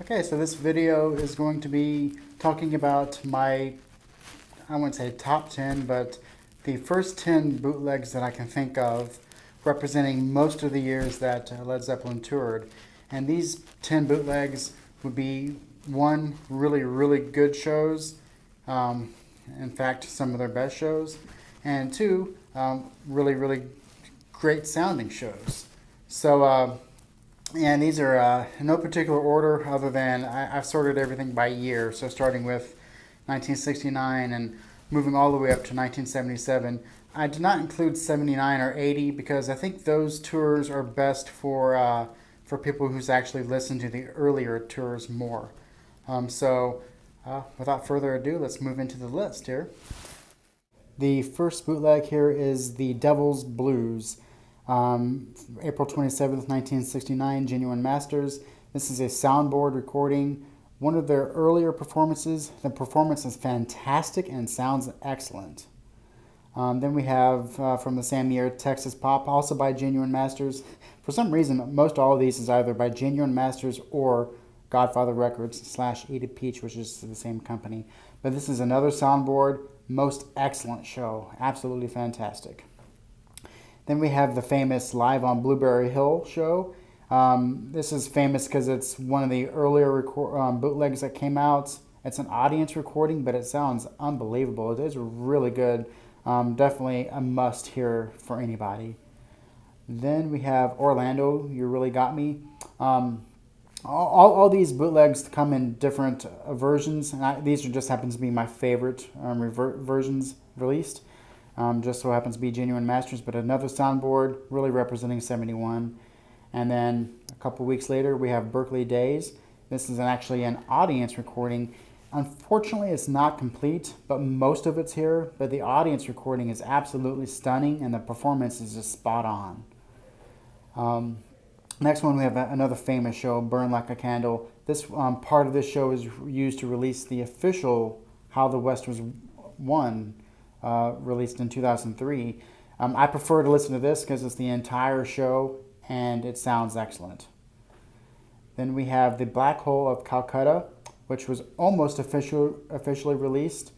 Okay, so this video is going to be talking about my, I wouldn't say top 10, but the first 10 bootlegs that I can think of representing most of the years that Led Zeppelin toured. And these 10 bootlegs would be one, really, really good shows, um, in fact, some of their best shows, and two, really, really great sounding shows. So, and these are in no particular order other than I've sorted everything by year. So starting with 1969 and moving all the way up to 1977. I did not include 79 or 80 because I think those tours are best for people who's actually listened to the earlier tours more. Without further ado, let's move into the list here. The first bootleg here is The Devil's Blues. April 27th, 1969, Genuine Masters. This is a soundboard recording. One of their earlier performances. The performance is fantastic and sounds excellent. Then we have from the same year, Texas Pop, also by Genuine Masters. For some reason, most all of these is either by Genuine Masters or Godfather Records / Eat a Peach, which is the same company. But this is another soundboard. Most excellent show. Absolutely fantastic. Then we have the famous Live on Blueberry Hill show. This is famous because it's one of the earlier bootlegs that came out. It's an audience recording, but it sounds unbelievable. It is really good. Definitely a must hear for anybody. Then we have Orlando, You Really Got Me. All these bootlegs come in different versions, and these just happens to be my favorite versions released. Just so happens to be Genuine Masters, but another soundboard really representing 71. And then a couple weeks later, we have Berkeley Days. This is actually an audience recording. Unfortunately, it's not complete, but most of it's here. But the audience recording is absolutely stunning, and the performance is just spot on. Next one, we have another famous show, Burn Like a Candle. This part of this show is used to release the official How the West Was Won, released in 2003. I prefer to listen to this because it's the entire show and it sounds excellent. Then we have The Black Hole of Calcutta, which was almost officially released.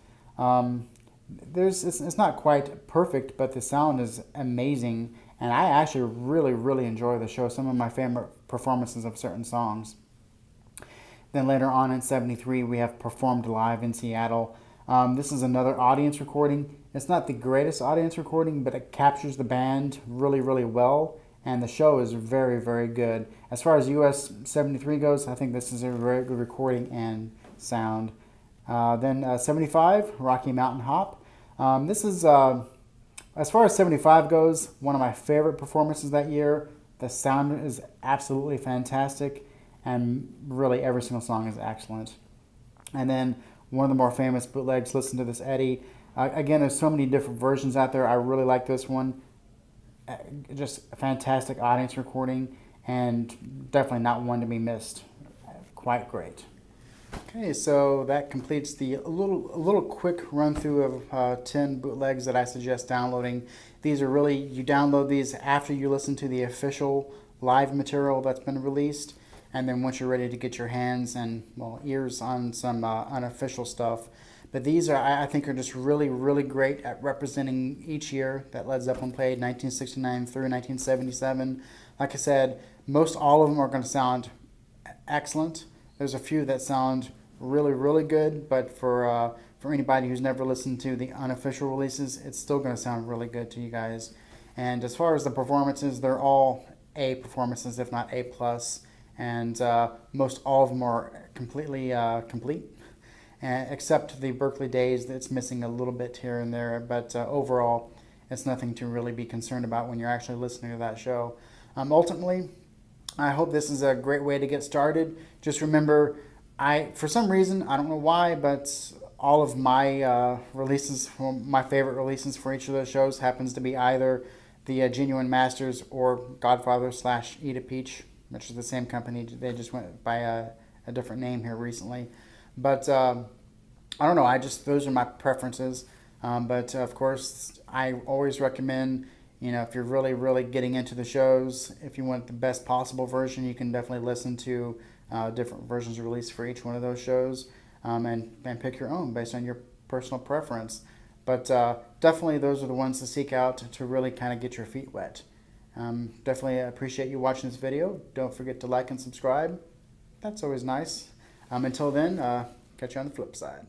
It's not quite perfect, but the sound is amazing, and I actually really, really enjoy the show. Some of my favorite performances of certain songs. Then later on in 73, we have Performed Live in Seattle. This is another audience recording. It's not the greatest audience recording, but it captures the band really, really well, and the show is very, very good. As far as US 73 goes, I think this is a very good recording and sound. Then 75, Rocky Mountain Hop. This is, as far as 75 goes, one of my favorite performances that year. The sound is absolutely fantastic, and really every single song is excellent. And then one of the more famous bootlegs, Listen to This Eddie. Again, there's so many different versions out there. I really like this one. Just a fantastic audience recording, and definitely not one to be missed. Quite great. Okay, so that completes the a little quick run through of 10 bootlegs that I suggest downloading. These are really, you download these after you listen to the official live material that's been released. And then once you're ready to get your hands and, well, ears on some unofficial stuff. But these are, I think, are just really, really great at representing each year that Led Zeppelin played, 1969 through 1977. Like I said, most all of them are going to sound excellent. There's a few that sound really, really good, but for anybody who's never listened to the unofficial releases, it's still going to sound really good to you guys. And as far as the performances, they're all A performances, if not A plus. And most all of them are completely complete, except the Berkeley Days. That's missing a little bit here and there, but overall, it's nothing to really be concerned about when you're actually listening to that show. Ultimately, I hope this is a great way to get started. Just remember, for some reason, I don't know why, but all of my releases, my favorite releases for each of those shows happens to be either the Genuine Masters or Godfather / Eat a Peach, which is the same company. They just went by a different name here recently. But I don't know. Those are my preferences. But of course, I always recommend, if you're really, really getting into the shows, if you want the best possible version, you can definitely listen to different versions released for each one of those shows, and pick your own based on your personal preference. But definitely those are the ones to seek out to really kind of get your feet wet. Definitely appreciate you watching this video. Don't forget to like and subscribe. That's always nice. Until then, catch you on the flip side.